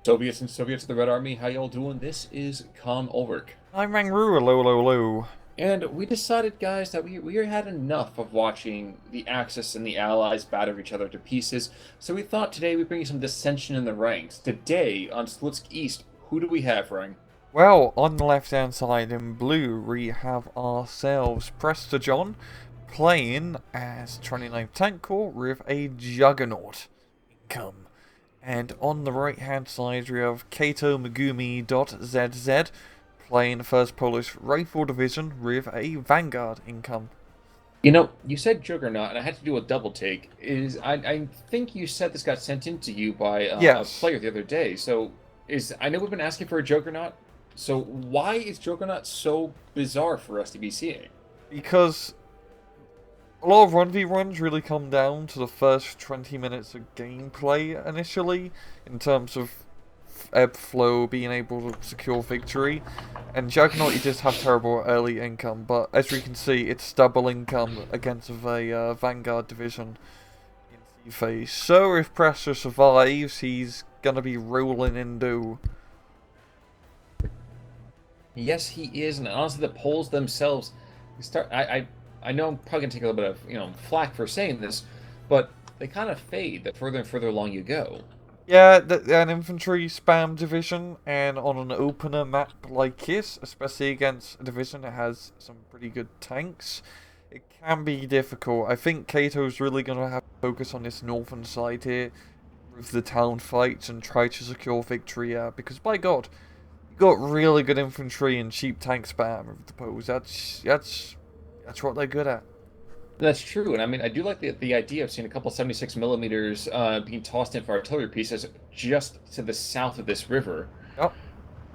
Soviets and Soviets of the Red Army, how y'all doing? This is Con Ulrich. I'm Mangru, low, low, low. And we decided, guys, that we had enough of watching the Axis and the Allies batter each other to pieces, so we thought today we'd bring you some dissension in the ranks. Today, on Slutsk East, who do we have, Rang? Well, on the left-hand side in blue, we have ourselves Prestor John playing as 29th Tank Corps with a Juggernaut income. And on the right-hand side, we have Kato Megumi.zz playing the 1st Polish Rifle Division with a Vanguard income. You know, you said Juggernaut, and I had to do a double take. I think you said this got sent in to you by a Yes, player the other day. So I know we've been asking for a Juggernaut. So why is Juggernaut so bizarre for us to be seeing? because a lot of 1v1s really come down to the first 20 minutes of gameplay initially, in terms of ebb flow, being able to secure victory. And Juggernaut, you just have terrible early income, but as we can see, it's double income against a Vanguard division in C phase. So if Prestor survives, he's gonna be rolling in dough. Yes, he is, and honestly, the polls themselves start. I know I'm probably gonna take a little bit of flack for saying this, but they kind of fade the further and further along you go. Yeah, an infantry spam division, and on an opener map like this, especially against a division that has some pretty good tanks, it can be difficult. I think Kato's really going to have to focus on this northern side here with the town fights and try to secure victory, because by God, you got really good infantry and cheap tank spam with the pose. That's what they're good at. That's true, and I mean, I do like the idea of seeing a couple 76 millimeters being tossed in for artillery pieces just to the south of this river. Yep.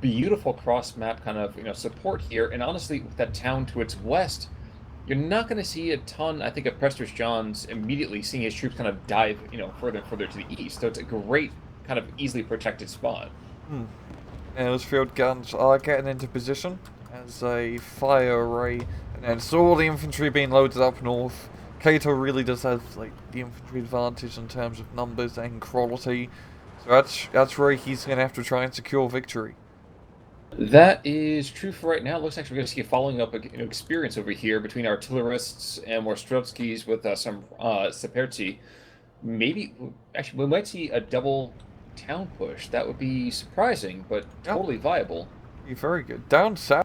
Beautiful cross map kind of support here, and honestly, with that town to its west, you're not going to see a ton, I think, of Prestor's John's immediately seeing his troops kind of dive, further and further to the east. So it's a great kind of easily protected spot. Hmm. And those field guns are getting into position as a fire array, and then it's all the infantry being loaded up north. Kato really does have like the infantry advantage in terms of numbers and quality, so that's where he's gonna have to try and secure victory. That is true for right now. It looks like we're going to see a following up experience over here between artillerists and Morstrovskis with some Saperzi. Maybe, actually, we might see a double town push. That would be surprising, but Yep, totally viable. be very good. Down south,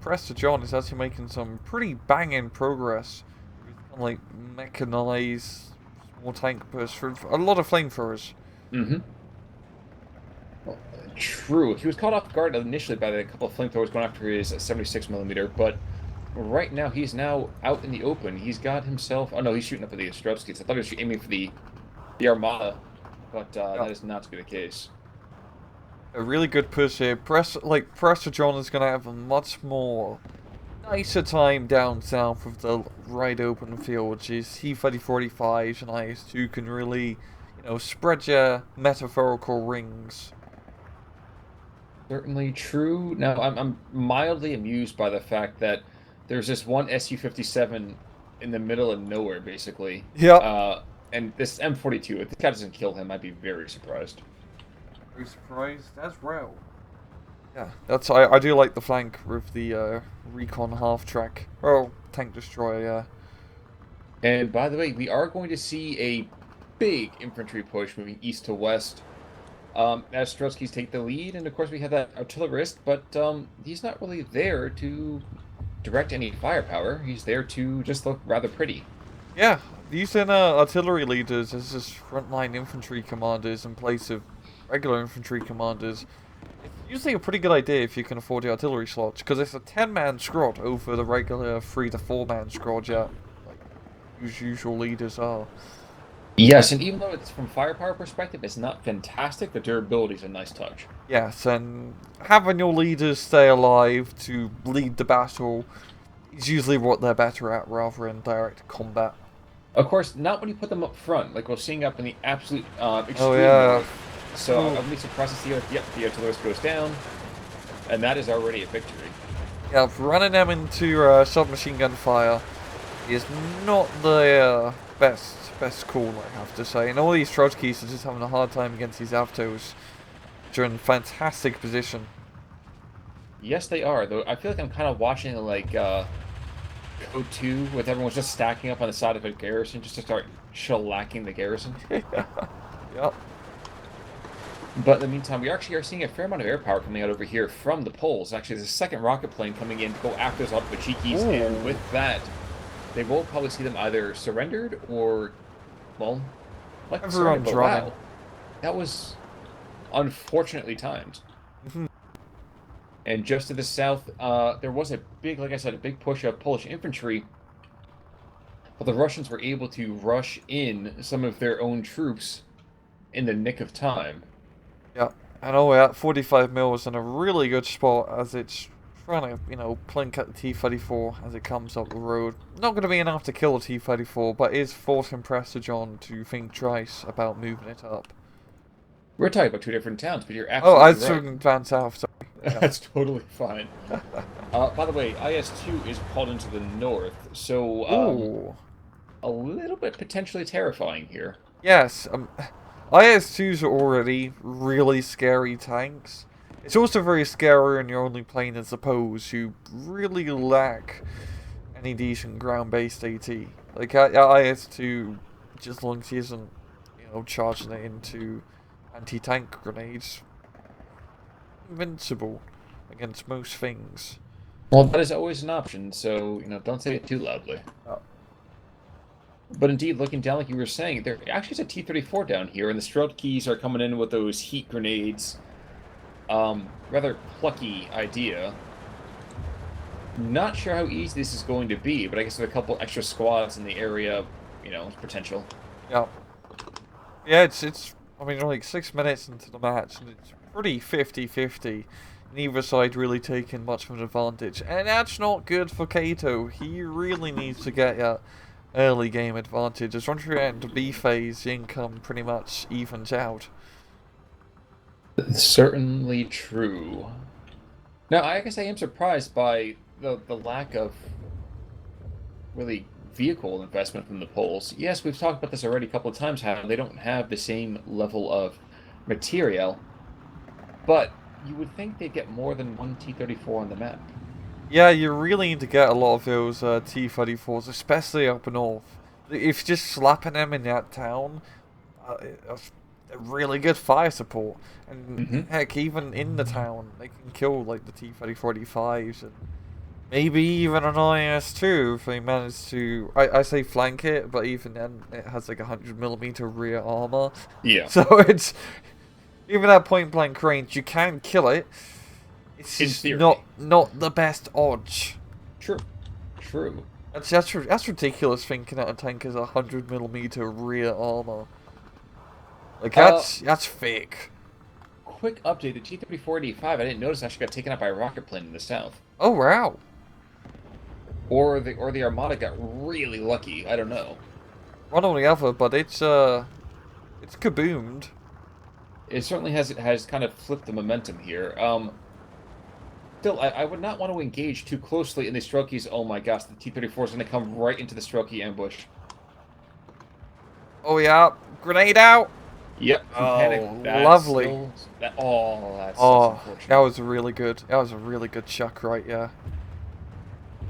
Preston John is actually making some pretty banging progress with kind of like mechanized small tank push with a lot of flamethrowers. Mm-hmm. Well, true. He was caught off guard initially by a couple of flamethrowers going after his 76 millimeter, but right now he's now out in the open. He's got himself. Oh no, he's shooting up at the Ostrovskis. I thought he was aiming for the Armada, but that is not to be the case. A really good push here. Preston John is gonna have a much more nicer time down south with the right open field, which is T-3045s and IS-2 can really, spread your metaphorical rings. Certainly true. Now, I'm mildly amused by the fact that there's this one Su-57 in the middle of nowhere, basically. Yep. And this M42, if this guy doesn't kill him, I'd be very surprised. Very surprised as well. Yeah, I do like the flank with the recon half track. Well, tank destroyer, yeah. And by the way, we are going to see a big infantry push moving east to west. As Strelski's take the lead, and of course we have that artillerist, but he's not really there to direct any firepower. He's there to just look rather pretty. Yeah, using artillery leaders as just frontline infantry commanders in place of regular infantry commanders. It's usually a pretty good idea if you can afford the artillery slots, because it's a 10-man squad over the regular 3 to 4-man squad, yeah, like usual leaders are. Yes, and even though it's from firepower perspective, it's not fantastic, the durability is a nice touch. Yes, and having your leaders stay alive to lead the battle is usually what they're better at rather than direct combat. Of course, not when you put them up front, like we're seeing up in the absolute extreme Oh yeah. north. So Oh. I'll be surprised to see if the artillerist goes down, and that is already a victory. Yeah, running them into submachine gun fire is not the best call, I have to say. And all these Trotskys are just having a hard time against these Avtos. Raptor in fantastic position. Yes, they are, though. I feel like I'm kind of watching like Code 2 with everyone's just stacking up on the side of a garrison just to start shellacking the garrison. Yep. But in the meantime, we actually are seeing a fair amount of air power coming out over here from the poles. Actually, there's a second rocket plane coming in to go after those Optimachikis, and with that, they will probably see them either surrendered or, well, like Everyone's surrendered. running. Wow, that was unfortunately timed. Mhm. And just to the south, there was a big, like I said, a big push of Polish infantry. But the Russians were able to rush in some of their own troops in the nick of time. Yeah, and oh yeah, 45 mil is in a really good spot as it's trying to, plink at the T-34 as it comes up the road. Not going to be enough to kill the T-34, but is forcing Prestor John to think twice about moving it up. We're talking about two different towns, but you're Oh, I absolutely right. was down south, sorry. Yeah. That's totally fine. By the way, IS-2 is called into the north, so Ooh. a little bit potentially terrifying here. Yes, IS-2s are already really scary tanks. It's also very scary when you're only playing as opposed who really lack any decent ground-based AT. Like, IS-2, just as long as he isn't, charging it into anti-tank grenades, invincible against most things. Well, that is always an option, so, don't say it too loudly. Oh. But indeed, looking down like you were saying, there actually is a T-34 down here, and the Strelkys are coming in with those heat grenades. Rather plucky idea. Not sure how easy this is going to be, but I guess with a couple extra squads in the area, potential. Yeah. Yeah, it's I mean, like 6 minutes into the match, and it's pretty 50-50. Neither side really taking much of an advantage. And that's not good for Kato. He really needs to get a early game advantage. As once you're into B phase, the income pretty much evens out. Certainly true. Now, I guess I am surprised by the lack of really vehicle investment from the Poles. Yes, we've talked about this already a couple of times, how they don't have the same level of material, but you would think they'd get more than one T-34 on the map. Yeah, you really need to get a lot of those T-34s, especially up north. If you're just slapping them in that town, a really good fire support. And heck, even in the town, they can kill like the T-34-85s and maybe even an IS-2 if they manage to. I say flank it, but even then, it has like 100mm rear armor. Yeah. So it's even at point blank range, you can kill it. It's just not the best odds. True. True. That's ridiculous thinking that a tank has 100mm rear armor. Like that's fake. Quick update: the T-34-85. I didn't notice actually got taken out by a rocket plane in the south. Oh wow. Or the Armada got really lucky. I don't know. One or the other, but it's kaboomed. It certainly has kind of flipped the momentum here. Still, I would not want to engage too closely in the Strelkys. Oh my gosh, the T-34 is going to come right into the Strelky ambush. Oh yeah, grenade out. Yep. Oh, lovely. That's unfortunate. That was really good. That was a really good chuck, right? Yeah.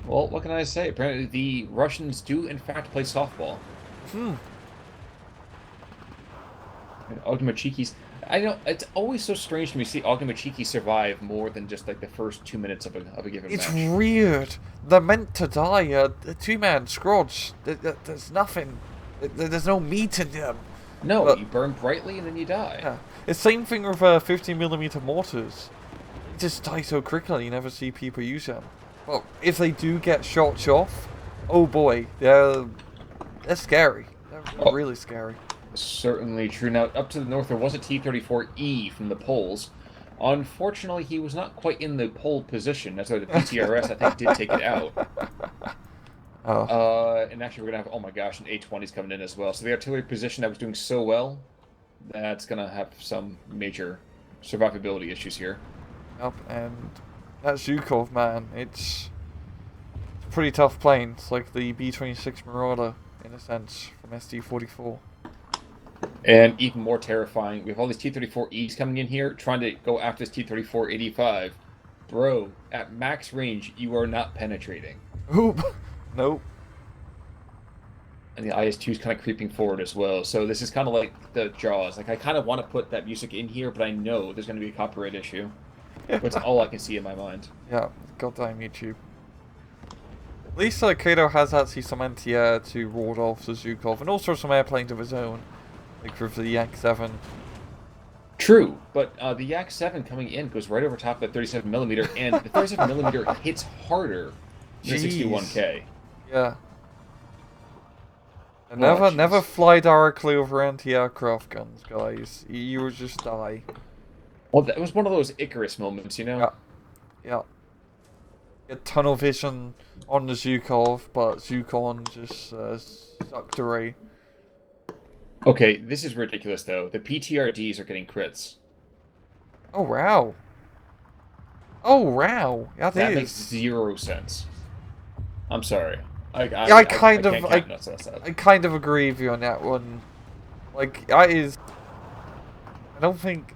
Well, what can I say? Apparently, the Russians do in fact play softball. And Ogmachikis. I know it's always so strange to me to see Ogmachiki survive more than just like the first 2 minutes of a given match. It's weird. They're meant to die. A two-man squads. There's nothing. There's no meat in them. No, but you burn brightly and then you die. Yeah. It's the same thing with 50mm mortars. They just die so quickly. You never see people use them. Well, if they do get shots off, oh boy, they're scary. They're really scary. Certainly true. Now, up to the north, there was a T-34E from the Poles. Unfortunately, he was not quite in the pole position. That's why the PTRS, I think, did take it out. Oh. And actually, we're going to have, oh my gosh, an A-20's coming in as well. So the artillery position that was doing so well, that's going to have some major survivability issues here. Yep, and that Zhukov, man, it's a pretty tough plane. It's like the B-26 Marauder, in a sense, from SD-44. And even more terrifying, we have all these T-34Es coming in here trying to go after this T-34-85. Bro, at max range, you are not penetrating. Oop. Nope. And the IS-2 is kind of creeping forward as well. So this is kind of like the Jaws. Like, I kind of want to put that music in here, but I know there's going to be a copyright issue. But it's all I can see in my mind. Yeah, goddamn YouTube. At least Kato has actually some anti-air to ward off the Zhukov, and also some airplanes of his own, like with the Yak-7. True, but the Yak-7 coming in goes right over top of the 37mm, and the 37mm hits harder than the 61K. Yeah. And Oh, never jeez. fly directly over anti-aircraft guns, guys. You will just die. Well, that was one of those Icarus moments, you know? Yeah. Yeah. Get tunnel vision on the Zhukov, but Zhukon just sucked away. Okay, this is ridiculous, though. The PTRDs are getting crits. Oh, wow. Oh, wow. That makes is. 0 sense. I'm sorry. Yeah, I kind of, can't count nuts on that. I kind of agree with you on that one. Like, that is... I don't think...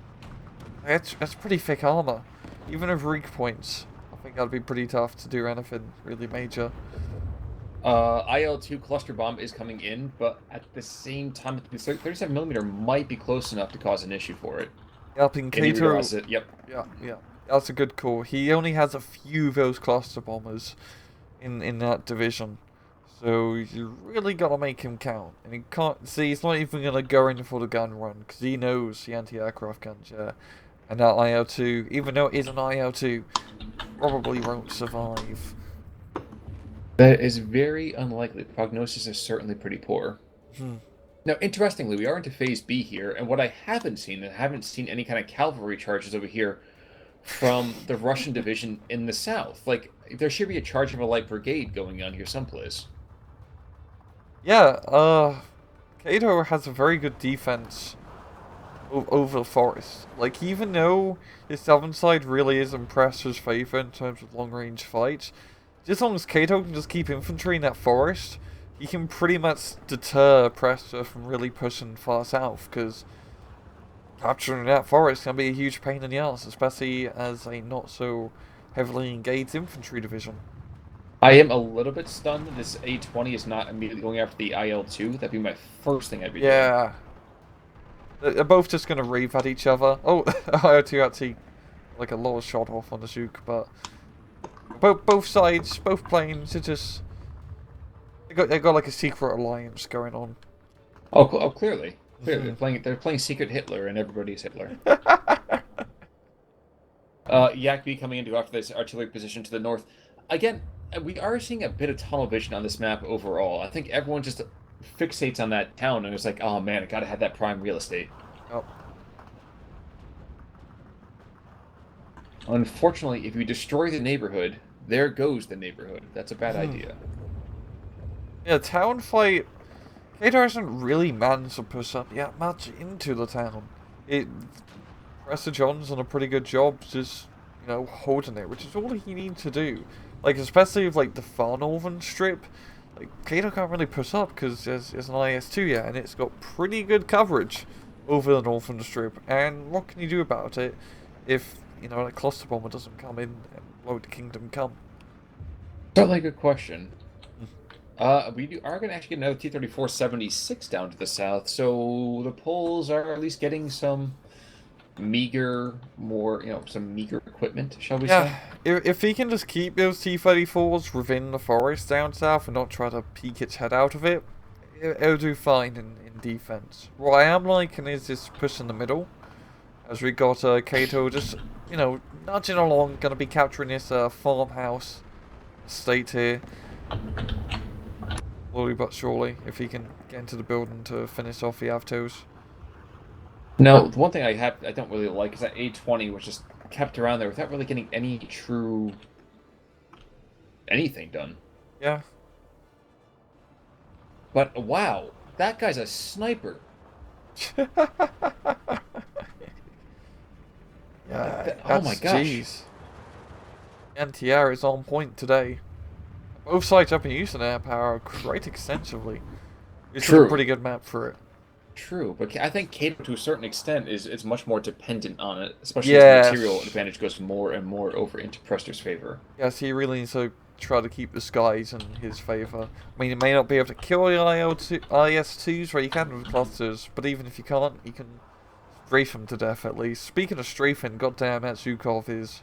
That's pretty thick armor. Even with weak points, I think that'd be pretty tough to do anything really major. IL-2 cluster bomb is coming in, but at the same time, the 37mm might be close enough to cause an issue for it. Yep, in And he Kato... realizes it. Yep. Yeah, yeah. That's a good call. He only has a few of those cluster bombers in that division. So you really gotta make him count. And he can't... See, he's not even gonna go in for the gun run, because he knows the anti-aircraft guns, yeah. And that IL-2, even though it is an IL-2, probably won't survive. That is very unlikely. The prognosis is certainly pretty poor. Hmm. Now, interestingly, we are into Phase B here, and what I haven't seen, any kind of cavalry charges over here from the Russian division in the south. Like, there should be a charge of a light brigade going on here someplace. Yeah, Kato has a very good defense over the forest. Like, even though the southern side really is in Prestor's favor in terms of long-range fights, just as long as Kato can just keep infantry in that forest, he can pretty much deter Prestor from really pushing far south, because capturing that forest can be a huge pain in the ass, especially as a not so heavily engaged infantry division. I am a little bit stunned that this A-20 is not immediately going after the IL-2. That'd be my first thing I'd be doing. Yeah. They're both just going to rave at each other. Oh, IL-2 actually, like a little shot off on the Zook, but both sides, both planes, are just... They got like a secret alliance going on. Oh, clearly. Clearly, they're playing Secret Hitler, and everybody's Hitler. Yakby coming in to go after this artillery position to the north. Again, we are seeing a bit of tunnel vision on this map overall. I think everyone just fixates on that town, and it's like, oh man, I gotta have that prime real estate. Oh. Unfortunately, if you destroy the neighborhood, there goes the neighborhood. That's a bad idea. Yeah, town fight... Kato hasn't really managed to push up yet much into the town. Prestor John's done a pretty good job just, you know, holding it, which is all he needs to do. Like, especially with, like, the far northern strip, like, Kato can't really push up because there's an IS-2 yet, and it's got pretty good coverage over the northern strip. And what can you do about it if, you know, a cluster bomber doesn't come in and blow the kingdom come? Certainly a good question. We are going to actually get another T-34-76 down to the south, so the Poles are at least getting some meager, some meager equipment, shall we say? Yeah, if he can just keep those T-34s within the forest down south and not try to peek its head out of it, it'll do fine in defense. What I am liking is this push in the middle, as we got Kato just, you know, nudging along, going to be capturing this farmhouse estate here. Slowly but surely, if he can get into the building to finish off the Avtos. Now, the one thing I don't really like is that A-20 was just kept around there without really getting any true anything done. Yeah. But wow, that guy's a sniper. Yeah. Oh my gosh. Jeez. Anti-air is on point today. Both sides have been using air power quite extensively. It's a pretty good map for it. True, but I think Kato, to a certain extent, is much more dependent on it, especially as the material Yes. advantage goes more and more over into Prestor's favor. Yes, he really needs to try to keep the skies in his favour. I mean, he may not be able to kill the IS-2s where you can with clusters, but even if you can't, you can strafe him to death at least. Speaking of strafing, goddamn, that Zhukov is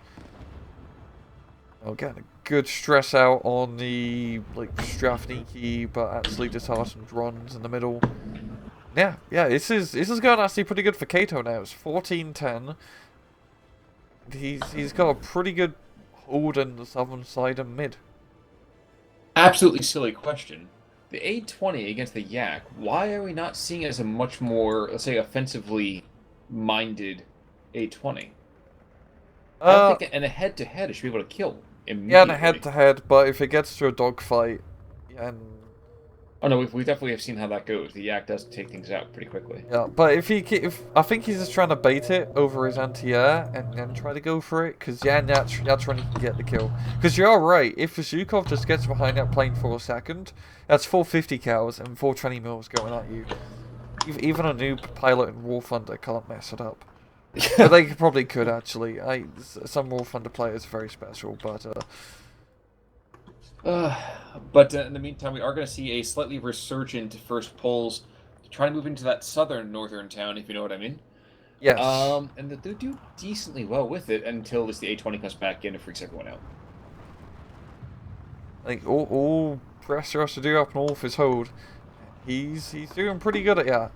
getting a good stress out on the Strafniki, but actually disheartened runs in the middle. Yeah, this is going actually pretty good for Kato now. It's 14-10. He's got a pretty good hold on the southern side and mid. Absolutely silly question. The A20 against the Yak, why are we not seeing it as a much more, let's say, offensively minded A20? I would Uh, think in a head-to-head, it should be able to kill yeah, in a immediately. head-to-head, but if it gets to a dogfight, and Oh no, we definitely have seen how that goes. The Yak does take things out pretty quickly. yeah, but if I think he's just trying to bait it over his anti-air and then try to go for it, because yeah, that's when he can get the kill. Because you're right, if Zhukov just gets behind that plane for a second, that's 450 cows and 420 mils going at you. Even a noob pilot in War Thunder can't mess it up. But they probably could actually. Some War Thunder players are very special, but Uh, but in the meantime, we are going to see a slightly resurgent first polls trying to move into that southern northern town, if you know what I mean. yes. And they do decently well with it until this the A20 comes back in and freaks everyone out. Like all Prestor has to do up north is hold. He's doing pretty good at that.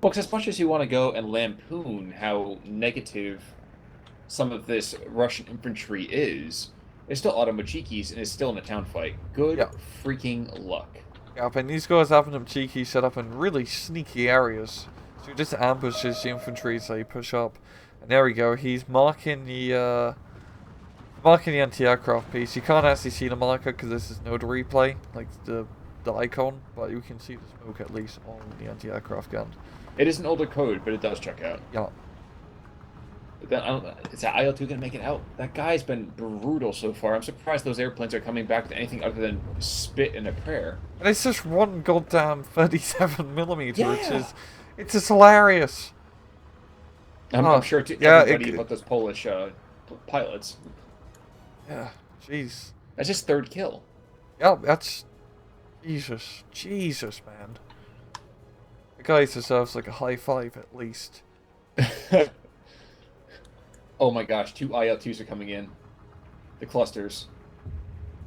Well, 'cause as much as you want to go and lampoon how negative some of this Russian infantry is, it's still Automachikis and it's still in a town fight. Good Yeah. freaking luck. Yeah, and these guys having them cheeky set up in really sneaky areas. So he just ambushes the infantry as they push up. And there we go, he's marking the anti-aircraft piece. You can't actually see the marker because this is node replay, like the icon, but you can see the smoke at least on the anti-aircraft gun. It is an older code, but it does check out. Yeah. But then, is that IL-2 going to make it out? That guy's been brutal so far. I'm surprised those airplanes are coming back to anything other than spit and a prayer. And it's just one goddamn 37mm, Yeah. it's just hilarious. I'm sure to yeah, everybody but those Polish pilots. Yeah, jeez. That's his third kill. Yeah, that's Jesus, man. The guy deserves like a high five at least. Oh my gosh, two IL-2s are coming in. The clusters.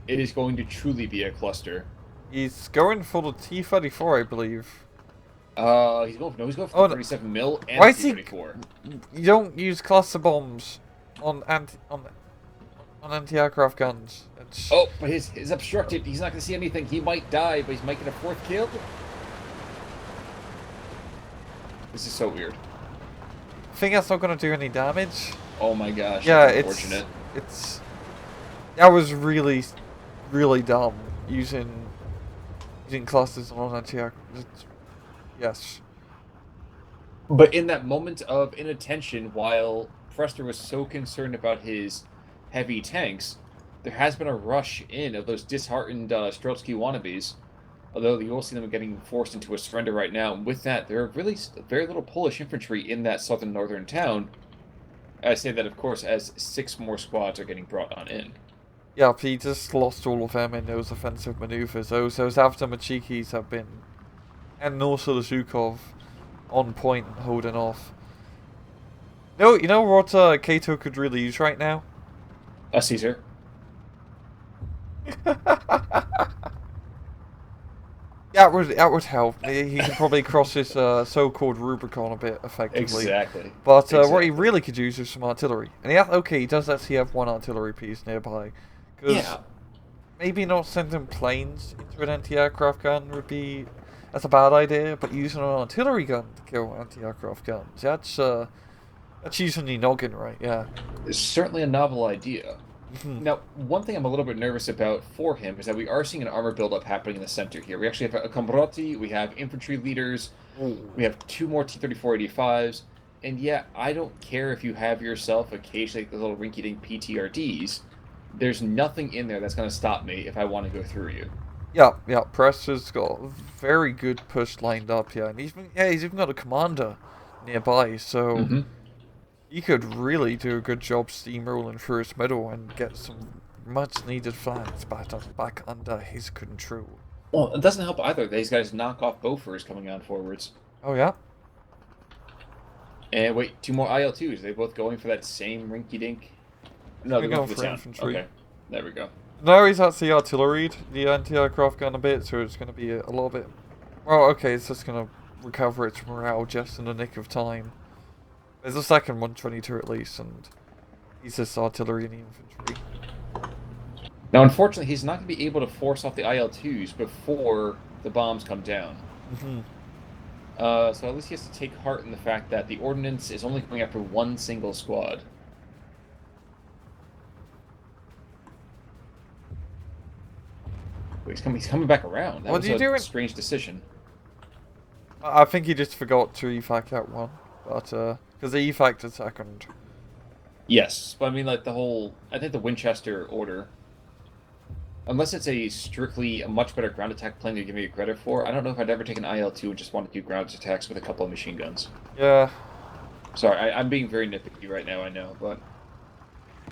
It is going to truly be a cluster. He's going for the T-34, I believe. He's going for the 37 mil and Why the is he? T-34. You don't use cluster bombs on anti-aircraft guns. Oh, but his obstructed. He's not going to see anything. He might die, but he's making a fourth kill. This is so weird. I think that's not going to do any damage. Oh my gosh. Yeah, that's unfortunate. That was really, really dumb using clusters on anti-aircraft. Yes. But in that moment of inattention, while Prestor was so concerned about his heavy tanks, there has been a rush in of those disheartened Strotsky wannabes. Although you will see them getting forced into a surrender right now. And with that, there are really very little Polish infantry in that southern northern town. I say that, of course, as 6 more squads are getting brought on in. Yeah, he just lost all of them in those offensive maneuvers. Those Avtomachikis have been, and also the Zhukov, on point and holding off. No, you know what Kato could really use right now? A Caesar. That would help. He could probably cross his so-called Rubicon a bit effectively. Exactly. But exactly. what he really could use is some artillery. And yeah, okay, he does actually have one artillery piece nearby. Yeah. Maybe not sending planes into an anti-aircraft gun would be... That's a bad idea, but using an artillery gun to kill anti-aircraft guns, that's using the noggin right, yeah. It's certainly a novel idea. Now, one thing I'm a little bit nervous about for him is that we are seeing an armor buildup happening in the center here. We actually have a Combroti, we have infantry leaders, we have 2 more T-34-85s, and yeah, I don't care if you have yourself occasionally the little rinky-dink PTRDs. There's nothing in there that's going to stop me if I want to go through you. Yeah, yeah, Prestor's got a very good push lined up here, and he's even got a commander nearby, so Hmm. he could really do a good job steamrolling through his middle and get some much needed flags back under his control. Well, it doesn't help either. These guys knock off Bofors coming on forwards. Oh yeah, And wait, two more IL-2s. They both going for that same rinky-dink? he's No, gonna they're going go for the for town. infantry. Okay, there we go. No, he's actually artilleried the anti-aircraft gun a bit, so it's gonna be a little bit. Well, okay, it's just gonna recover its morale just in the nick of time. There's a second 122 at least, and he's just artillery and infantry. Now, unfortunately, he's not going to be able to force off the IL-2s before the bombs come down. Hmm. So at least he has to take heart in the fact that the ordnance is only going after one single squad. Wait, he's coming back around. That What was are you a doing? strange decision. I think he just forgot to efac out one, but because he efac'd a second. Yes, but I mean, like, I think the Winchester order, unless it's a much better ground attack plane you're giving me credit for, I don't know if I'd ever take an IL-2 and just want to do ground attacks with a couple of machine guns. Yeah. Sorry, I'm being very nitpicky right now, I know, but...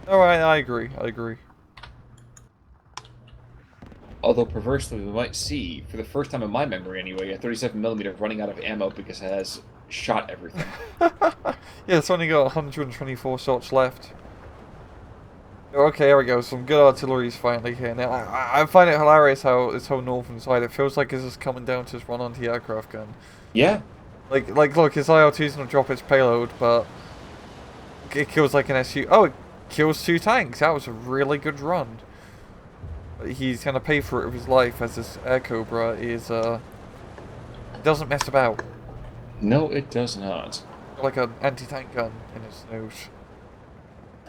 No, I agree. I agree. Although, perversely, we might see, for the first time in my memory anyway, a 37mm running out of ammo because it has shot everything. Yeah, it's only got 124 shots left. Okay, here we go. Some good artillery's finally here. Now, I find it hilarious how this whole northern side, it feels like it's just coming down to this one anti-aircraft gun. Yeah, Like, look, his IL-2's gonna drop its payload, but it kills like an SU. Oh, it kills 2 tanks. That was a really good run. He's gonna pay for it with his life, as this Air Cobra is, doesn't mess about. no, it does not. Got like an anti-tank gun in his nose.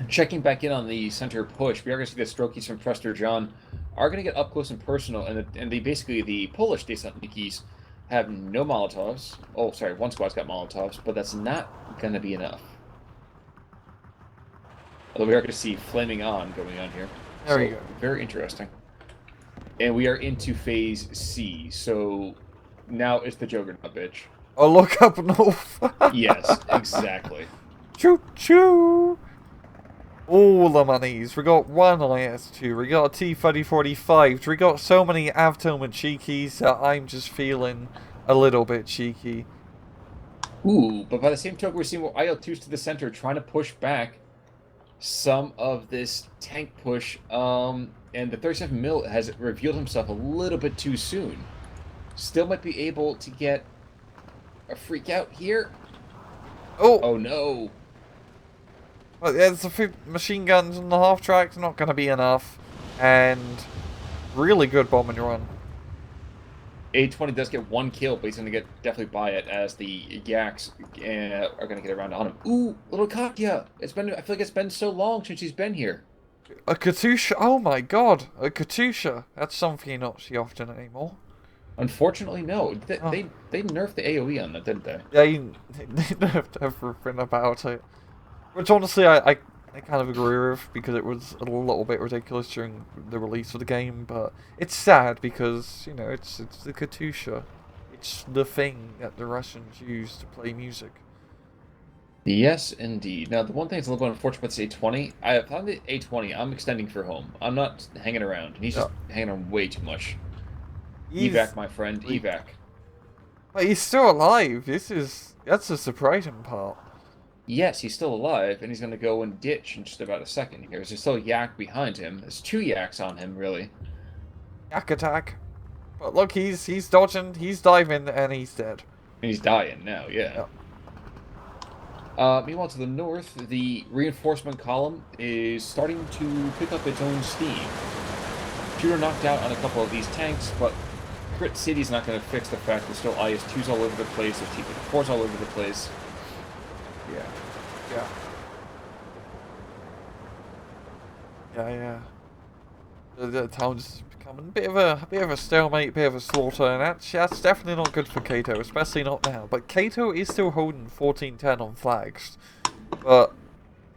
Checking back in on the center push, we are going to see the Strokies from Prestor John are going to get up close and personal, and basically the Polish Desantnikis have no Molotovs. Oh, sorry, one squad's got Molotovs, but that's not going to be enough. Although we are going to see flaming on going on here. There you go. Very interesting. And we are into phase C, so now it's the Juggernaut, bitch. Oh, look up north. Yes, exactly. Choo choo. All the monies. We got one IS-2. We got a T-3045. We got so many Avtom and cheekies that I'm just feeling a little bit cheeky. Ooh, but by the same token, we're seeing more IL-2s to the center trying to push back some of this tank push. And the 37 mil has revealed himself a little bit too soon. Still might be able to get a freak out here. Oh, Oh no. well, there's a few machine guns on the half track's not going to be enough. And really good bombing run. A20 does get one kill, but he's going to get definitely by it as the Yaks are going to get around on him. Ooh, little Katya. I feel like it's been so long since he's been here. A Katusha. Oh my god. A Katusha. That's something you not see often anymore. Unfortunately, no. They nerfed the AoE on that, didn't they? Yeah, they nerfed everything about it. Which honestly, I kind of agree with, because it was a little bit ridiculous during the release of the game, but it's sad because, you know, it's the Katusha. It's the thing that the Russians use to play music. Yes, indeed. Now, the one thing that's a little bit unfortunate about this A20, I found the A20, I'm extending for home. I'm not hanging around. He's just hanging around way too much. Evac, my friend, evac. But he's still alive. That's the surprising part. Yes, he's still alive, and he's going to go and ditch in just about a second here. There's still a Yak behind him. There's 2 Yaks on him, really. Yak attack. But look, he's dodging, he's diving, and he's dead. And he's dying now, yeah. Meanwhile, to the north, the reinforcement column is starting to pick up its own steam. Shooter knocked out on a couple of these tanks, but Crit City's not going to fix the fact there's still IS-2s all over the place, there's T-54s all over the place. Yeah. Yeah. Yeah. The town's becoming a bit of a stalemate, bit of a slaughter, and that's definitely not good for Kato, especially not now. But Kato is still holding 14-10 on flags, but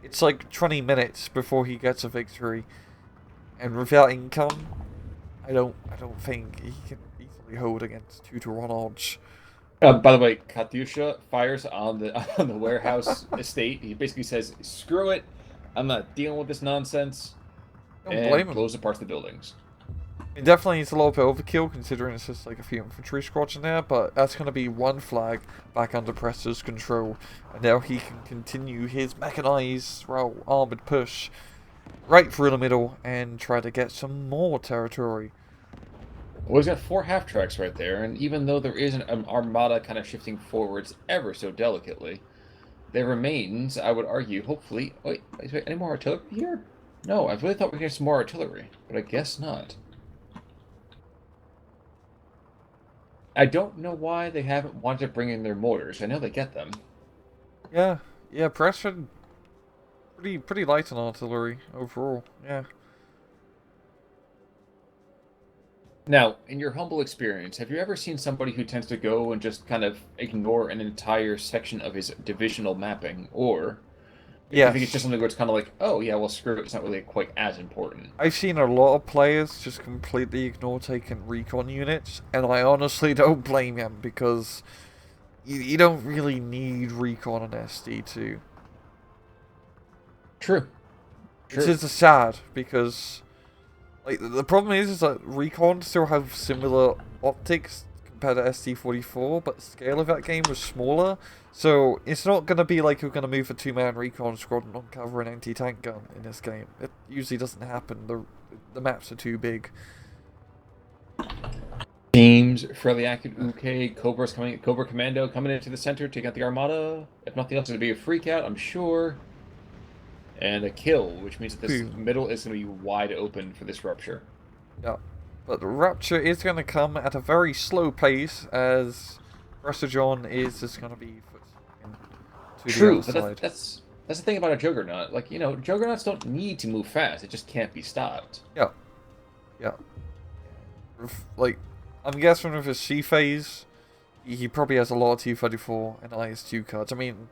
it's like 20 minutes before he gets a victory, and without income, I don't think he can easily hold against 2-1 odds. By the way, Katyusha fires on the on the warehouse estate. He basically says, "Screw it, I'm not dealing with this nonsense," Don't blame and him. blows apart the buildings. It definitely needs a little bit overkill considering it's just like a few infantry squads in there, but that's going to be one flag back under Prestor's control, and now he can continue his mechanized, well, armored push right through the middle and try to get some more territory. Well, he's got 4 half tracks right there, and even though there is an armada kind of shifting forwards ever so delicately, there remains, I would argue, hopefully. Wait, any more artillery here? No, I really thought we were getting some more artillery, but I guess not. I don't know why they haven't wanted to bring in their mortars. I know they get them. Yeah, yeah, Preston pretty light on artillery overall. Yeah. Now, in your humble experience, have you ever seen somebody who tends to go and just kind of ignore an entire section of his divisional mapping? Or do you think it's just Yes. something where it's kind of like, oh, yeah, well, screw it, it's not really quite as important? I've seen a lot of players just completely ignore taking recon units, and I honestly don't blame them because you don't really need recon on SD2. True. It's True. just sad because like the problem is that recon still have similar optics compared to SD44, but the scale of that game was smaller, so it's not gonna be like you're gonna move a 2-man recon squad and uncover an anti-tank gun in this game. It usually doesn't happen. The maps are too big. Seems fairly accurate. Okay, Cobra Commando coming into the center, taking out the Armada. If nothing else, it'll be a freak out, I'm sure. And a kill, which means that this Boom. middle is going to be wide open for this rupture. Yeah. But the rapture is going to come at a very slow pace as Prestor John is just going to be to the True, other but side. that's the thing about a Juggernaut. Like, Juggernauts don't need to move fast. It just can't be stopped. Yeah. Yeah. Like, I'm guessing with his C phase, he probably has a lot of T-34 and IS-2 cards. I mean,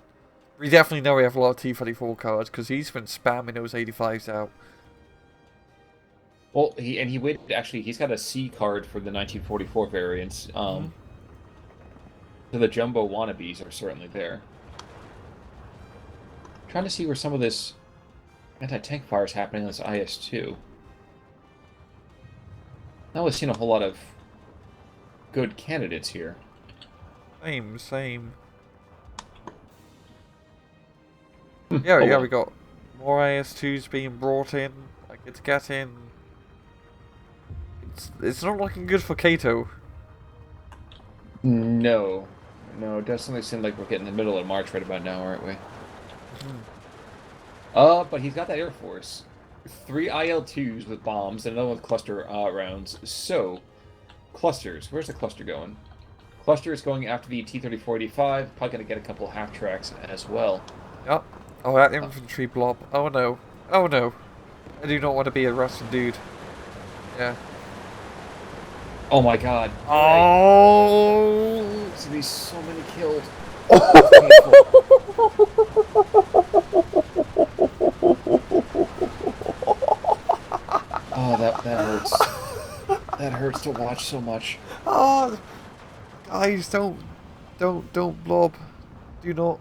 we definitely know we have a lot of T-34 cards because he's been spamming those 85s out. Well, he waited. Actually, he's got a C card for the 1944 variants. So the jumbo wannabes are certainly there. Trying to see where some of this anti-tank fire is happening on this IS-2. Now we've seen a whole lot of good candidates here. Same. Oh, Yeah, well. we got more IS-2s being brought in. Like, it's getting... It's not looking good for Kato. No. No, it definitely seems like we're getting the middle of March right about now, aren't we? But he's got that Air Force. 3 IL-2s with bombs and another one with cluster rounds. So, clusters. Where's the cluster going? Cluster is going after the T-34-85. Probably going to get a couple half-tracks as well. Yep. Oh, that infantry blob. Oh no. Oh no. I do not want to be a Russian dude. Yeah. Oh my god. Oh! There's going to be so many killed. Oh, oh, that hurts. That hurts to watch so much. Oh, guys, don't blob. Do not,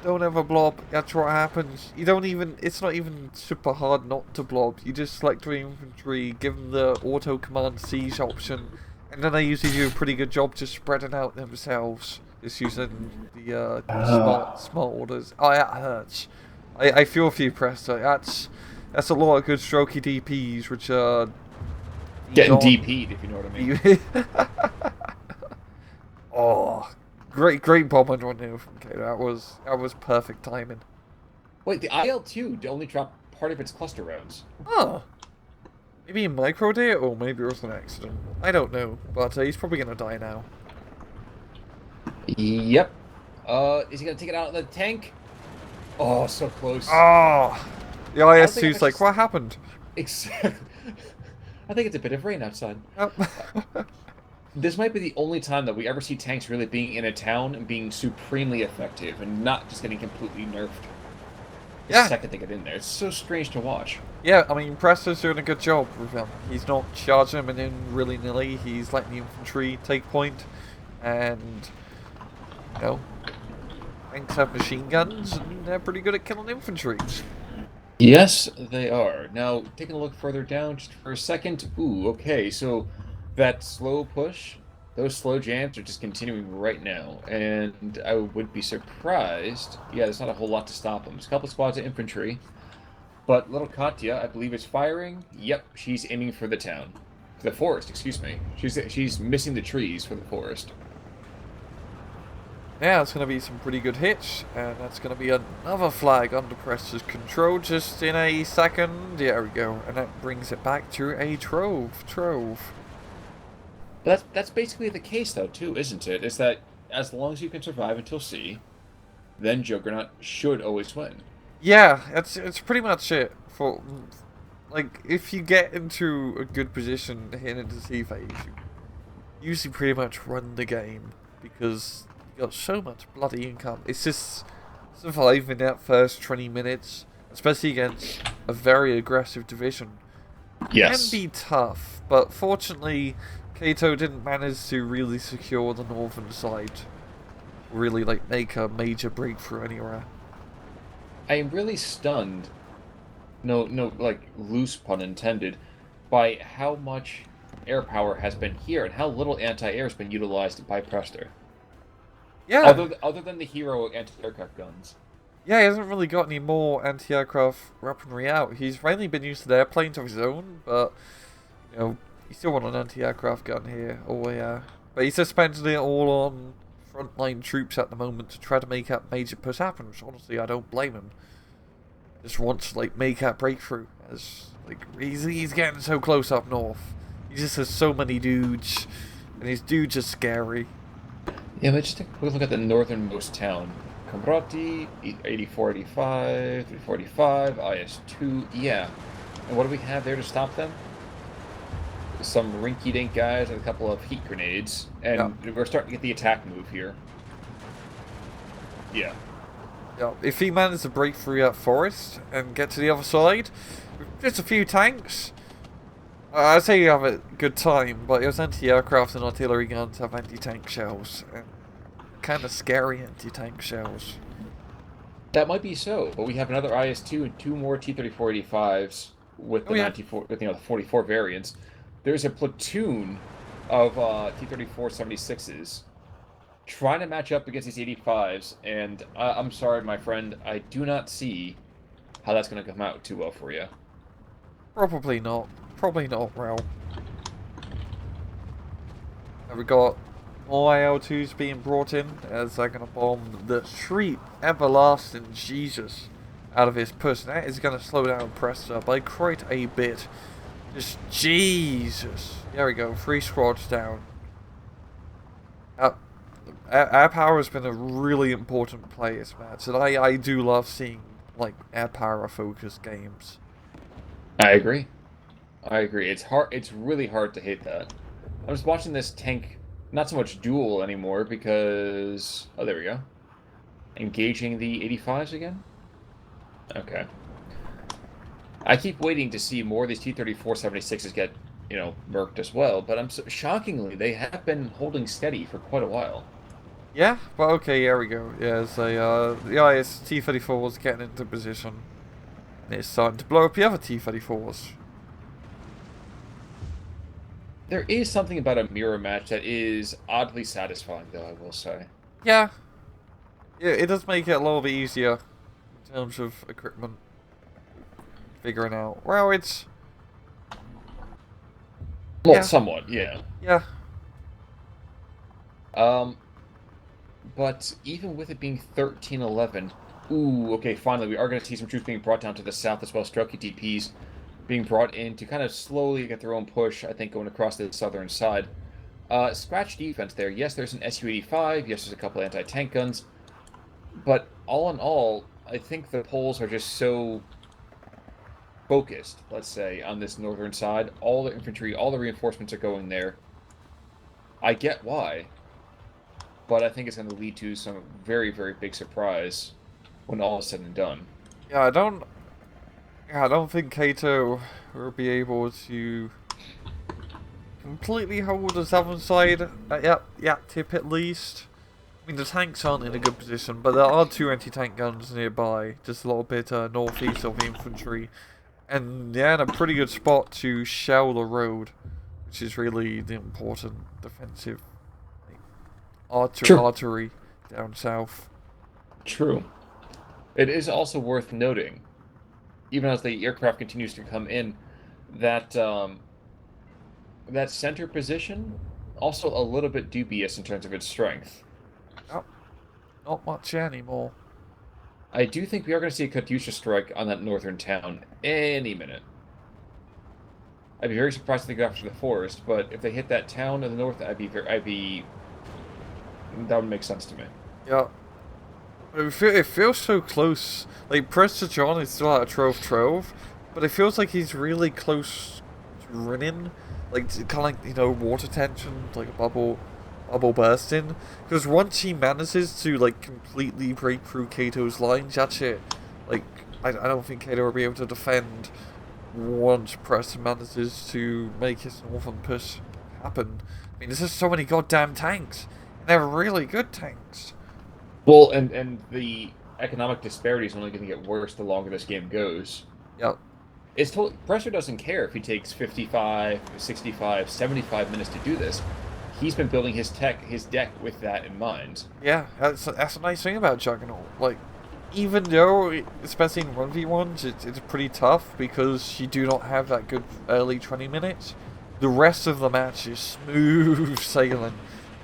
don't ever blob. That's what happens. You don't even. It's not even super hard not to blob. You just select your infantry, give them the auto command siege option, and then they usually do a pretty good job just spreading out themselves. Just using the smart orders. Oh, that hurts. I feel for you, Prestor. That's a lot of good strokey DPs, which are Getting DP'd, if you know what I mean. Oh, great bomber run there from Kato. That was perfect timing. Wait, the IL-2 only dropped part of its cluster rounds. Oh, maybe he microed it, or maybe it was an accident. I don't know, but he's probably gonna die now. Yep. Is he gonna take it out of the tank? Oh, so close. Oh, the IS-2's like, what happened? Exactly. I think it's a bit of rain outside. Yep. This might be the only time that we ever see tanks really being in a town and being supremely effective and not just getting completely nerfed. the Yeah, second they get in there. It's so strange to watch. yeah, I mean, Prestor's doing a good job with him. He's not charging him in willy-nilly. He's letting the infantry take point, and, you know, tanks have machine guns, and they're pretty good at killing infantry. Yes, they are. Now, taking a look further down just for a second. Ooh, okay, so that slow push, those slow jams are just continuing right now. And I would be surprised. Yeah, there's not a whole lot to stop them. There's a couple squads of infantry. But little Katya, I believe, is firing. Yep, she's aiming for the town. For the forest, excuse me. She's missing the trees for the forest. Yeah, it's going to be some pretty good hits, and that's going to be another flag under Prestor's control just in a second. Yeah, there we go, and that brings it back to a trove. But that's basically the case, though, too, isn't it? Is that as long as you can survive until C, then Juggernaut should always win. Yeah, it's pretty much it. For like, if you get into a good position heading into C phase, you usually pretty much run the game because you got so much bloody income. It's just surviving that first 20 minutes, especially against a very aggressive division, can Yes. be tough. But fortunately, Kato didn't manage to really secure the northern side, really like make a major breakthrough anywhere. I am really stunned, no, like, loose pun intended, by how much air power has been here and how little anti-air has been utilized by Prestor. Yeah, Other than the hero anti-aircraft guns. yeah, he hasn't really got any more anti-aircraft weaponry out. He's mainly been used to airplanes of his own, but you know, he still want an anti-aircraft gun here. Oh yeah, but he's just spending it all on frontline troops at the moment to try to make that major push happen. Which honestly, I don't blame him. Just wants to like make that breakthrough. As like he's getting so close up north. He just has so many dudes, and his dudes are scary. Yeah, but just take a quick look at the northernmost town. Cambrati, 8485, 345, IS-2, yeah. And what do we have there to stop them? Some rinky-dink guys and a couple of heat grenades. Yeah. And we're starting to get the attack move here. Yeah. Yeah, if he manages to break through that forest and get to the other side, with just a few tanks, I'd say you have a good time, but those anti-aircraft and artillery guns have anti-tank shells, and kind of scary anti-tank shells. That might be so, but we have another IS-2 and two more T-3485s with Oh the yeah, 94, with the 44 variants. There's a platoon of T-34-76s trying to match up against these 85s, and I'm sorry, my friend, I do not see how that's going to come out too well for you. probably not. Probably not, well. Have we got more AL2s being brought in as they're going to bomb the sweet everlasting Jesus out of his push. That is going to slow down Prestor by quite a bit. Just Jesus. There we go. 3 squads down. Air power has been a really important play this match, and I do love seeing like air power focused games. I agree. I agree. It's hard. It's really hard to hit that. I'm just watching this tank, not so much duel anymore because... Oh, there we go. Engaging the 85s again? Okay. I keep waiting to see more of these T-34-76s get, murked as well, but shockingly, they have been holding steady for quite a while. Yeah, well, okay, here we go. Yeah, so the IS T-34 was getting into position, and it's starting to blow up the other T-34s. There is something about a mirror match that is oddly satisfying, though, I will say. Yeah, it does make it a little bit easier in terms of equipment figuring out. Well, it's Well, yeah, somewhat, yeah. yeah. But even with it being 13-11, ooh, okay, finally, we are going to see some troops being brought down to the south as well. Strelky DPs being brought in to kind of slowly get their own push, I think, going across the southern side. Scratch defense there. Yes, there's an Su-85. Yes, there's a couple anti-tank guns. But all in all, I think the Poles are just so focused, let's say, on this northern side. All the infantry, all the reinforcements are going there. I get why, but I think it's going to lead to some very, very big surprise when all is said and done. Yeah, I don't think Kato will be able to completely hold the southern side. Yeah, tip at least. I mean, the tanks aren't in a good position, but there are two anti-tank guns nearby, just a little bit northeast of the infantry. And yeah, in a pretty good spot to shell the road, which is really the important defensive like, True. artery down south. True. It is also worth noting, even as the aircraft continues to come in, that that center position also a little bit dubious in terms of its strength. Oh, not much anymore. I do think we are going to see a Katyusha strike on that northern town any minute. I'd be very surprised if they go after the forest, but if they hit that town in the north, that would make sense to me. Yeah, it feels so close. Like Prestor John is still at a Trove, but it feels like he's really close to running. Like kind of like water tension, like a bubble bursting. Because once he manages to like completely break through Kato's lines, that's it. Like I don't think Kato will be able to defend once Preston manages to make his northern push happen. I mean, there's just so many goddamn tanks, and they're really good tanks. Well, and the economic disparity is only going to get worse the longer this game goes. Yep. Presser doesn't care if he takes 55, 65, 75 minutes to do this. He's been building his deck with that in mind. Yeah, that's a nice thing about Juggernaut. Like, even though, especially in 1v1s, it's pretty tough because you do not have that good early 20 minutes. The rest of the match is smooth sailing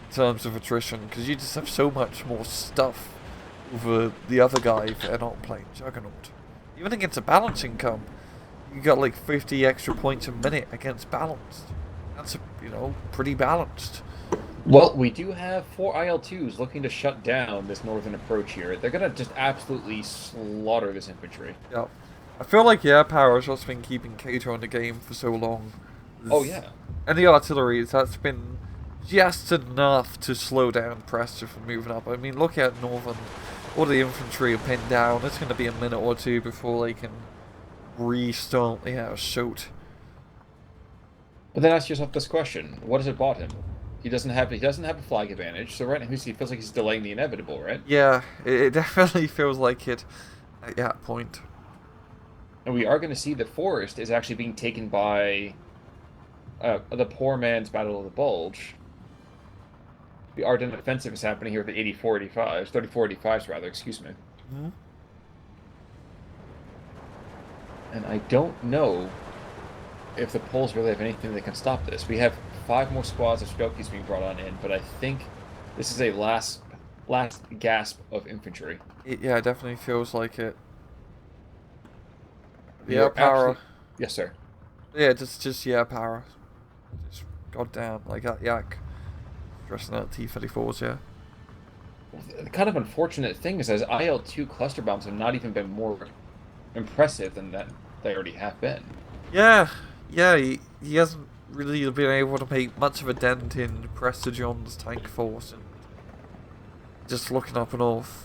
in terms of attrition because you just have so much more stuff over the other guy if they're not playing Juggernaut. Even against a balance income, you got like 50 extra points a minute against balanced. That's, pretty balanced. Well, we do have 4 IL-2s looking to shut down this northern approach here. They're going to just absolutely slaughter this infantry. Yep. I feel like air power has also been keeping Kato in the game for so long. Oh, yeah. And the artillery, that's been just enough to slow down Prestor from moving up. I mean, look at Northern. All the infantry are pinned down. It's going to be a minute or two before they can restart the shoot. But then ask yourself this question: what has it bought him? He doesn't have a flag advantage, so right now he feels like he's delaying the inevitable, right? Yeah, it definitely feels like it at that point. And we are going to see the forest is actually being taken by the poor man's Battle of the Bulge. The Ardennes offensive is happening here with the 84-85s, 34-85s rather, excuse me. Mm-hmm. And I don't know if the Poles really have anything that can stop this. We have 5 more squads of Spelkies being brought on in, but I think this is a last gasp of infantry. Yeah, it definitely feels like it. Yeah, power. Yes, sir. Yeah, just power. Just goddamn, like that yak. Dressing out T-34s, yeah. The kind of unfortunate thing is, as IL-2 cluster bombs have not even been more impressive than that they already have been. Yeah, he hasn't really been able to make much of a dent in Prestor John's tank force, and just looking up and off.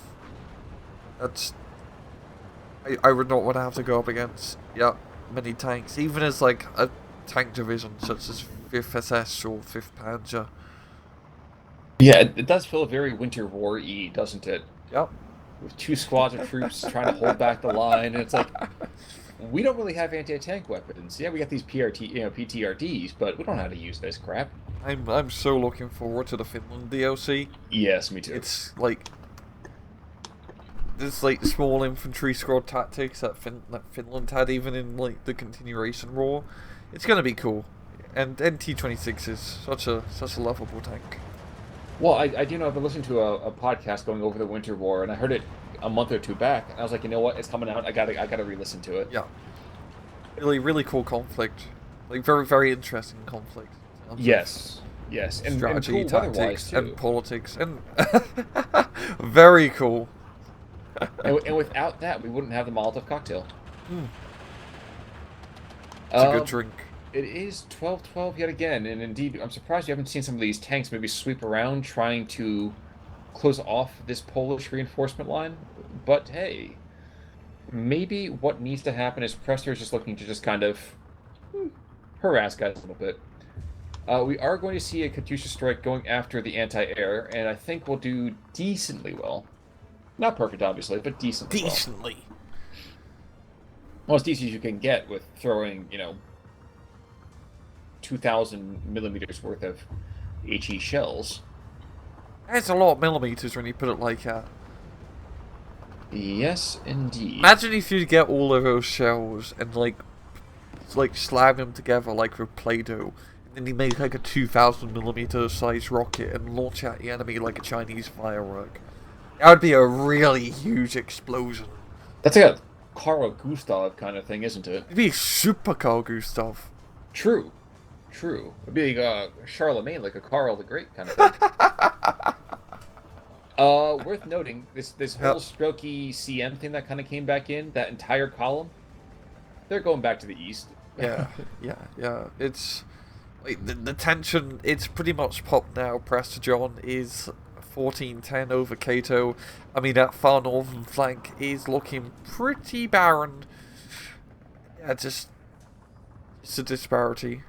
That's I would not want to have to go up against many tanks, even as like a tank division such as 5th SS or 5th Panzer. Yeah, it does feel very Winter War-y, doesn't it? Yep. With 2 squads of troops trying to hold back the line, and it's like, we don't really have anti-tank weapons. Yeah, we got these PTRDs, but we don't know how to use this crap. I'm so looking forward to the Finland DLC. Yes, me too. It's like this like small infantry squad tactics that Finland had even in like the continuation war. It's gonna be cool, and T-26 is such a lovable tank. Well, I do know I've been listening to a podcast going over the Winter War, and I heard it a month or 2 back, and I was like, you know what, it's coming out. I gotta re-listen to it. Yeah, really cool conflict, like very interesting conflict. Yes, and strategy, and cool tactics, too. and politics, and very cool. and without that, we wouldn't have the Molotov cocktail. It's a good drink. It is 12-12 yet again, and indeed, I'm surprised you haven't seen some of these tanks maybe sweep around trying to close off this Polish reinforcement line. But hey, maybe what needs to happen is Prestor is just looking to just kind of harass guys a little bit. We are going to see a Katyusha strike going after the anti-air, and I think we'll do decently well. Not perfect, obviously, but decently well. Decently. Well, as decent as you can get with throwing, 2,000 millimeters worth of HE shells. That's a lot of millimeters when you put it like that. Yes, indeed. Imagine if you get all of those shells and like slam them together like with Play-Doh, and then you make like a 2,000 millimeter size rocket and launch at the enemy like a Chinese firework. That would be a really huge explosion. That's like a Carl Gustav kind of thing, isn't it? It'd be super Carl Gustav. True. True. It'd be like Charlemagne, like a Carl the Great kind of thing. Worth noting, this whole Yep. strokey CM thing that kind of came back in, that entire column, they're going back to the east. Yeah, yeah. It's like the tension. It's pretty much popped now. Prestor John is 14-10 over Kato. I mean, that far northern flank is looking pretty barren. Yeah, just it's a disparity.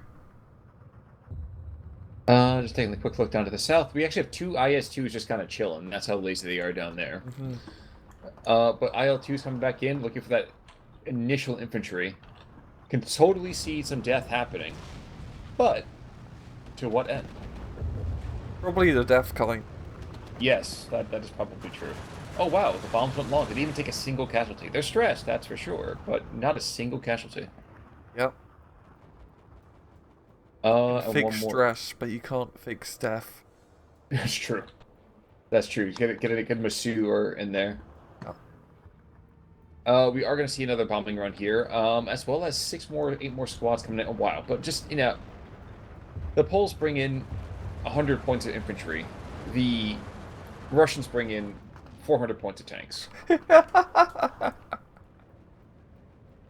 Just taking a quick look down to the south. We actually have two IS-2s just kind of chilling. That's how lazy they are down there. Mm-hmm. But IL-2's coming back in, looking for that initial infantry. Can totally see some death happening. But, to what end? Probably the death kind. Yes, that is probably true. Oh wow, the bombs went long. They didn't even take a single casualty. They're stressed, that's for sure, but not a single casualty. Yep. And Fix one more. stress, but you can't fix death. That's true. That's true. Get a good masseur in there. Yep. We are going to see another bombing run here, as well as 8 more squads coming in. Oh, wow. But just, the Poles bring in 100 points of infantry. The Russians bring in 400 points of tanks.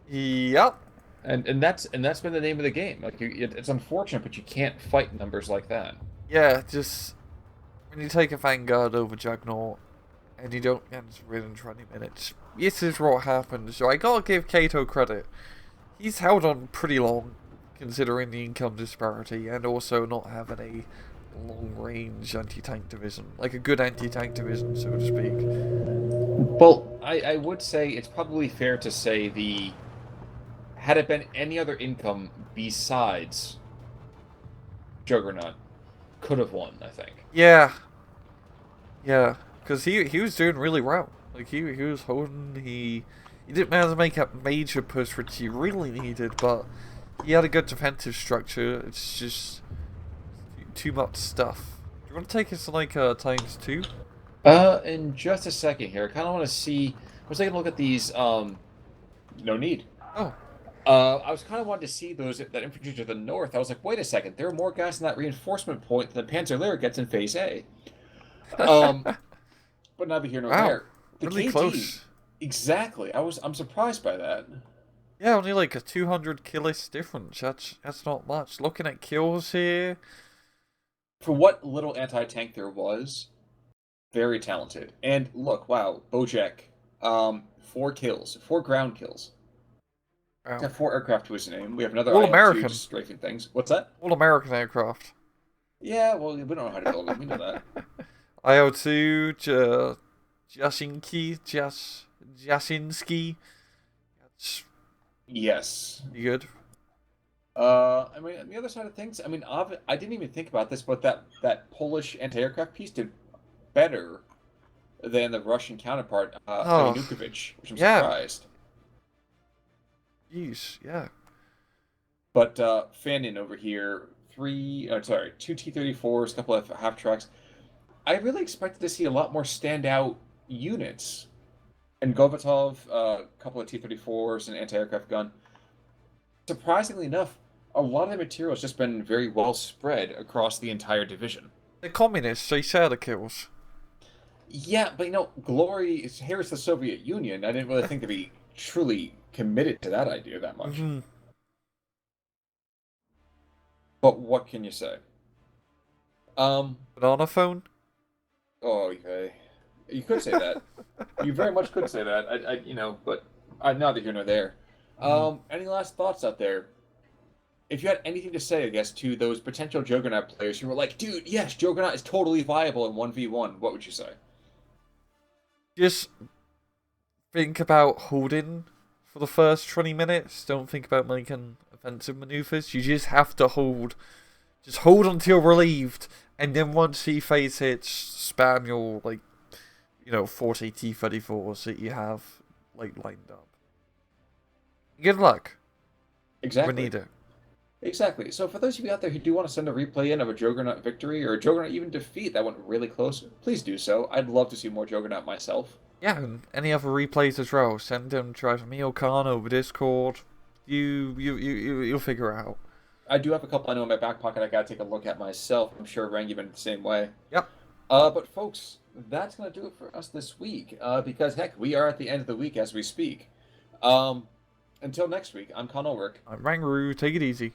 Yep. And that's been the name of the game. Like it's unfortunate, but you can't fight numbers like that. Yeah, just when you take a Vanguard over Juggernaut and you don't get within 20 minutes, this is what happens. So I gotta give Kato credit. He's held on pretty long, considering the income disparity, and also not having a long-range anti-tank division. Like a good anti-tank division, so to speak. Well, I would say it's probably fair to say had it been any other income besides Juggernaut, could have won, I think. Yeah. Yeah. Because he was doing really well. Like, he was holding, he didn't manage to make a major push, which he really needed, but he had a good defensive structure. It's just too much stuff. Do you want to take us to, like, ×2? In just a second here, I kind of want to see. I was taking a look at these. No need. Oh. I was kind of wanting to see that infantry to the north. I was like, wait a second, there are more guys in that reinforcement point than the Panzer gets in Phase A. But neither here nor Wow. there. The Really KT, close. exactly. I'm surprised by that. Yeah, only like a 200 killis difference. That's not much. Looking at kills here. For what little anti-tank there was, very talented. And look, wow, Bojack, 4 kills, 4 ground kills. Wow. Got 4 aircraft to his name. We have another All IL-2 American. just strafing things. What's that? All American aircraft. Yeah, well, we don't know how to build them. We know that. IL-2, Jasinski. That's Yes. pretty good. I mean, on the other side of things, I mean, I didn't even think about this, but that Polish anti-aircraft piece did better than the Russian counterpart, Oh, Yanukovych, which I'm yeah. surprised. Jeez, yeah. But Fannin over here, 2 T-34s, a couple of half tracks. I really expected to see a lot more standout units. And Govatov, a couple of T-34s, and anti-aircraft gun. Surprisingly enough, a lot of the material has just been very well spread across the entire division. The communists, they share the kills. Yeah, but here's the Soviet Union. I didn't really think to be truly committed to that idea that much. Mm-hmm. But what can you say? Banana phone? Oh, okay. You could say that. You very much could say that. But Neither here nor there. Mm. Any last thoughts out there? If you had anything to say, I guess, to those potential Juggernaut players who were like, dude, yes, Juggernaut is totally viable in 1v1, what would you say? Just think about holding for the first 20 minutes. Don't think about making offensive maneuvers. You just have to hold. Just hold until relieved, and then once he phase hits, spam your, like, 40 T-34s that you have, like, lined up. Good luck. We Exactly. need it. Exactly. So for those of you out there who do want to send a replay in of a Juggernaut victory or a Juggernaut even defeat that went really close, please do so. I'd love to see more Juggernaut myself. Yeah, and any other replays as well. Send them to either me or Khan over Discord. You'll figure it out. I do have a couple I know in my back pocket I gotta take a look at myself. I'm sure Rang, you've been the same way. Yep. But folks, that's gonna do it for us this week. Because heck, we are at the end of the week as we speak. Um, until next week, I'm Con Ulrich. I'm Rangaroo. Take it easy.